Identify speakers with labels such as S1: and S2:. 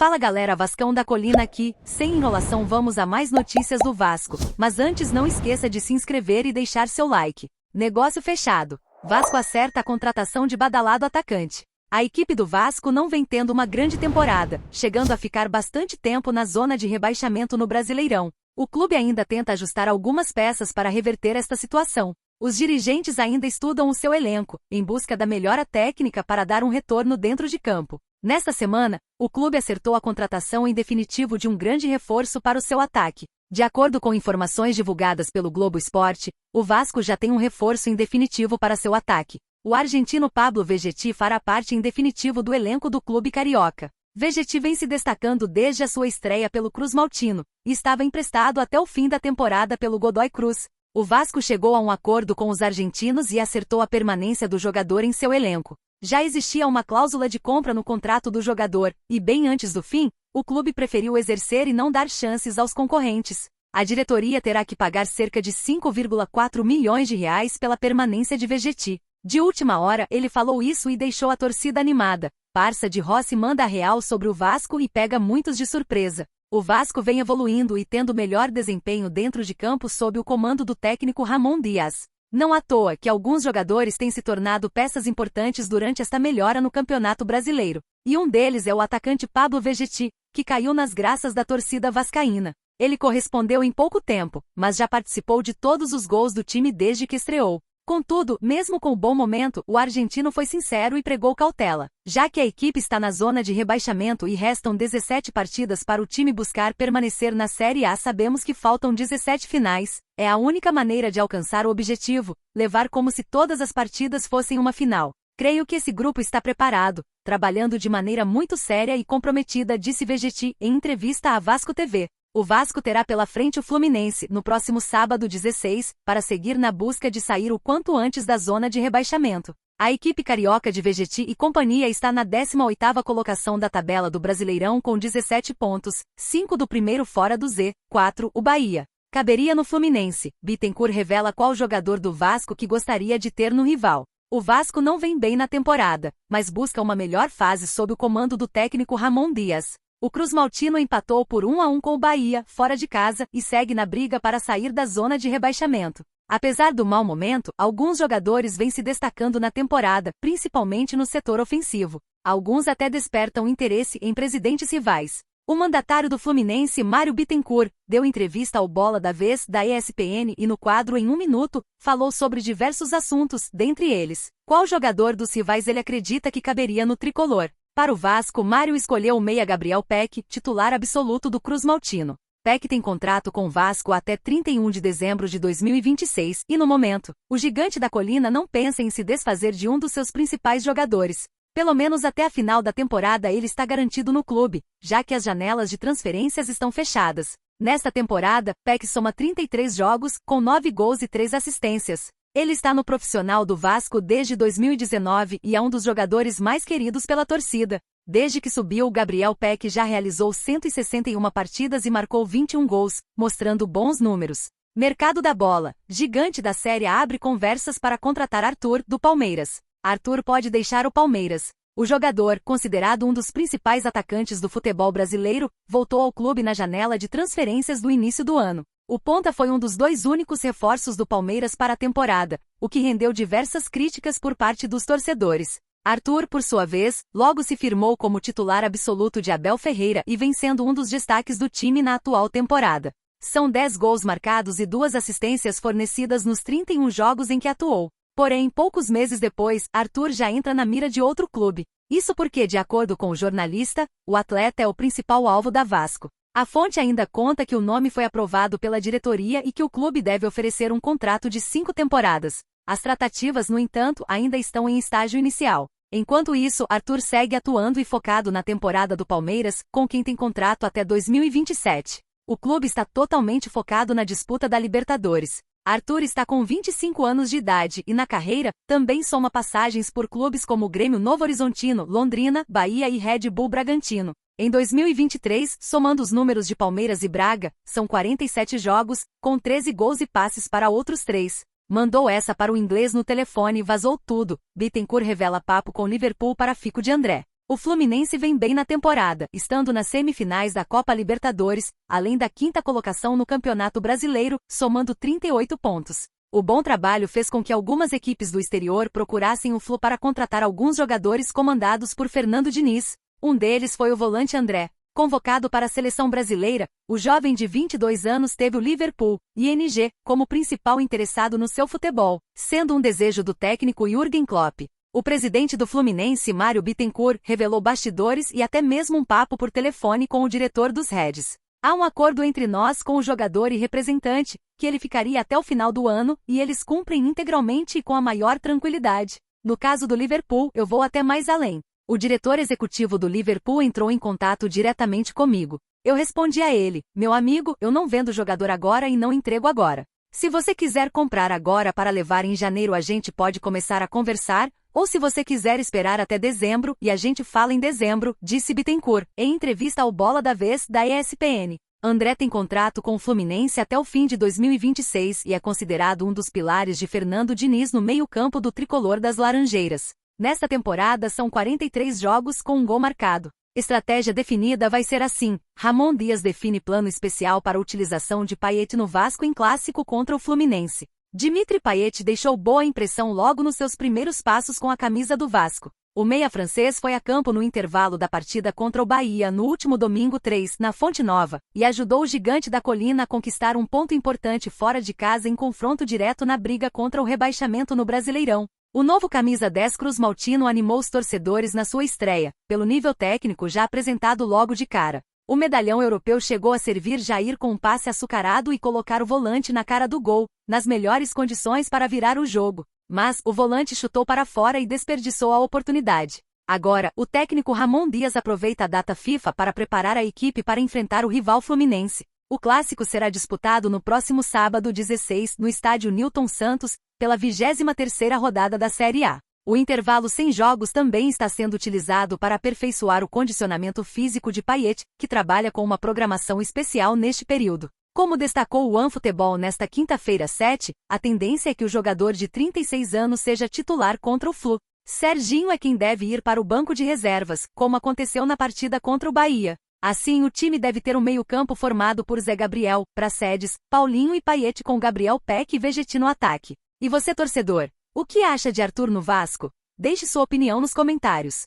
S1: Fala galera, Vascão da Colina aqui, sem enrolação vamos a mais notícias do Vasco, mas antes não esqueça de se inscrever e deixar seu like. Negócio fechado. Vasco acerta a contratação de badalado atacante. A equipe do Vasco não vem tendo uma grande temporada, chegando a ficar bastante tempo na zona de rebaixamento no Brasileirão. O clube ainda tenta ajustar algumas peças para reverter esta situação. Os dirigentes ainda estudam o seu elenco, em busca da melhora técnica para dar um retorno dentro de campo. Nesta semana, o clube acertou a contratação em definitivo de um grande reforço para o seu ataque. De acordo com informações divulgadas pelo Globo Esporte, o Vasco já tem um reforço em definitivo para seu ataque. O argentino Pablo Vegetti fará parte em definitivo do elenco do clube carioca. Vegetti vem se destacando desde a sua estreia pelo Cruz Maltino, e estava emprestado até o fim da temporada pelo Godoy Cruz. O Vasco chegou a um acordo com os argentinos e acertou a permanência do jogador em seu elenco. Já existia uma cláusula de compra no contrato do jogador, e bem antes do fim, o clube preferiu exercer e não dar chances aos concorrentes. A diretoria terá que pagar cerca de 5,4 milhões de reais pela permanência de Vegetti. De última hora, ele falou isso e deixou a torcida animada. Parça de Rossi manda a real sobre o Vasco e pega muitos de surpresa. O Vasco vem evoluindo e tendo melhor desempenho dentro de campo sob o comando do técnico Ramon Dias. Não à toa que alguns jogadores têm se tornado peças importantes durante esta melhora no Campeonato Brasileiro. E um deles é o atacante Pablo Vegetti, que caiu nas graças da torcida vascaína. Ele correspondeu em pouco tempo, mas já participou de todos os gols do time desde que estreou. Contudo, mesmo com o bom momento, o argentino foi sincero e pregou cautela. Já que a equipe está na zona de rebaixamento e restam 17 partidas para o time buscar permanecer na Série A, sabemos que faltam 17 finais. É a única maneira de alcançar o objetivo, levar como se todas as partidas fossem uma final. Creio que esse grupo está preparado, trabalhando de maneira muito séria e comprometida, disse Vegetti em entrevista à Vasco TV. O Vasco terá pela frente o Fluminense, no próximo sábado 16, para seguir na busca de sair o quanto antes da zona de rebaixamento. A equipe carioca de Vegetti e companhia está na 18ª colocação da tabela do Brasileirão com 17 pontos, 5 do primeiro fora do Z4, o Bahia. Caberia no Fluminense. Bittencourt revela qual jogador do Vasco que gostaria de ter no rival. O Vasco não vem bem na temporada, mas busca uma melhor fase sob o comando do técnico Ramon Dias. O Cruz Maltino empatou por 1-1 com o Bahia, fora de casa, e segue na briga para sair da zona de rebaixamento. Apesar do mau momento, alguns jogadores vêm se destacando na temporada, principalmente no setor ofensivo. Alguns até despertam interesse em presidentes rivais. O mandatário do Fluminense, Mário Bittencourt, deu entrevista ao Bola da Vez da ESPN e no quadro Em um Minuto, falou sobre diversos assuntos, dentre eles, qual jogador dos rivais ele acredita que caberia no tricolor. Para o Vasco, Mário escolheu o meia Gabriel Peck, titular absoluto do Cruz Maltino. Peck tem contrato com o Vasco até 31 de dezembro de 2026 e, no momento, o gigante da colina não pensa em se desfazer de um dos seus principais jogadores. Pelo menos até a final da temporada ele está garantido no clube, já que as janelas de transferências estão fechadas. Nesta temporada, Peck soma 33 jogos, com 9 gols e 3 assistências. Ele está no profissional do Vasco desde 2019 e é um dos jogadores mais queridos pela torcida. Desde que subiu, o Gabriel Peck já realizou 161 partidas e marcou 21 gols, mostrando bons números. Mercado da bola. Gigante da Série A abre conversas para contratar Arthur, do Palmeiras. Arthur pode deixar o Palmeiras. O jogador, considerado um dos principais atacantes do futebol brasileiro, voltou ao clube na janela de transferências do início do ano. O ponta foi um dos 2 únicos reforços do Palmeiras para a temporada, o que rendeu diversas críticas por parte dos torcedores. Arthur, por sua vez, logo se firmou como titular absoluto de Abel Ferreira e vem sendo um dos destaques do time na atual temporada. São 10 gols marcados e 2 assistências fornecidas nos 31 jogos em que atuou. Porém, poucos meses depois, Arthur já entra na mira de outro clube. Isso porque, de acordo com o jornalista, o atleta é o principal alvo da Vasco. A fonte ainda conta que o nome foi aprovado pela diretoria e que o clube deve oferecer um contrato de 5 temporadas. As tratativas, no entanto, ainda estão em estágio inicial. Enquanto isso, Arthur segue atuando e focado na temporada do Palmeiras, com quem tem contrato até 2027. O clube está totalmente focado na disputa da Libertadores. Arthur está com 25 anos de idade e, na carreira, também soma passagens por clubes como Grêmio Novo Horizontino, Londrina, Bahia e Red Bull Bragantino. Em 2023, somando os números de Palmeiras e Braga, são 47 jogos, com 13 gols e passes para outros 3. Mandou essa para o inglês no telefone e vazou tudo. Bittencourt revela papo com Liverpool para Fico de André. O Fluminense vem bem na temporada, estando nas semifinais da Copa Libertadores, além da quinta colocação no Campeonato Brasileiro, somando 38 pontos. O bom trabalho fez com que algumas equipes do exterior procurassem o Flu para contratar alguns jogadores comandados por Fernando Diniz. Um deles foi o volante André. Convocado para a seleção brasileira, o jovem de 22 anos teve o Liverpool, ING, como principal interessado no seu futebol, sendo um desejo do técnico Jürgen Klopp. O presidente do Fluminense, Mário Bittencourt, revelou bastidores e até mesmo um papo por telefone com o diretor dos Reds. Há um acordo entre nós com o jogador e representante, que ele ficaria até o final do ano, e eles cumprem integralmente e com a maior tranquilidade. No caso do Liverpool, eu vou até mais além. O diretor executivo do Liverpool entrou em contato diretamente comigo. Eu respondi a ele: meu amigo, eu não vendo o jogador agora e não entrego agora. Se você quiser comprar agora para levar em janeiro, a gente pode começar a conversar, ou se você quiser esperar até dezembro e a gente fala em dezembro, disse Bittencourt, em entrevista ao Bola da Vez da ESPN. André tem contrato com o Fluminense até o fim de 2026 e é considerado um dos pilares de Fernando Diniz no meio-campo do tricolor das Laranjeiras. Nesta temporada são 43 jogos com um gol marcado. Estratégia definida vai ser assim: Ramon Dias define plano especial para a utilização de Payet no Vasco em clássico contra o Fluminense. Dimitri Payet deixou boa impressão logo nos seus primeiros passos com a camisa do Vasco. O meia francês foi a campo no intervalo da partida contra o Bahia no último domingo 3, na Fonte Nova, e ajudou o Gigante da Colina a conquistar um ponto importante fora de casa em confronto direto na briga contra o rebaixamento no Brasileirão. O novo camisa 10 Cruz Maltino animou os torcedores na sua estreia, pelo nível técnico já apresentado logo de cara. O medalhão europeu chegou a servir Jair com um passe açucarado e colocar o volante na cara do gol, nas melhores condições para virar o jogo. Mas o volante chutou para fora e desperdiçou a oportunidade. Agora, o técnico Ramon Dias aproveita a data FIFA para preparar a equipe para enfrentar o rival Fluminense. O clássico será disputado no próximo sábado 16, no estádio Newton Santos, pela 23ª rodada da Série A. O intervalo sem jogos também está sendo utilizado para aperfeiçoar o condicionamento físico de Payet, que trabalha com uma programação especial neste período. Como destacou o OneFootball nesta quinta-feira 7, a tendência é que o jogador de 36 anos seja titular contra o Flu. Serginho é quem deve ir para o banco de reservas, como aconteceu na partida contra o Bahia. Assim, o time deve ter um meio-campo formado por Zé Gabriel, Praxedes, Paulinho e Payet, com Gabriel Peck e Vegetti no ataque. E você, torcedor? O que acha de Arthur no Vasco? Deixe sua opinião nos comentários.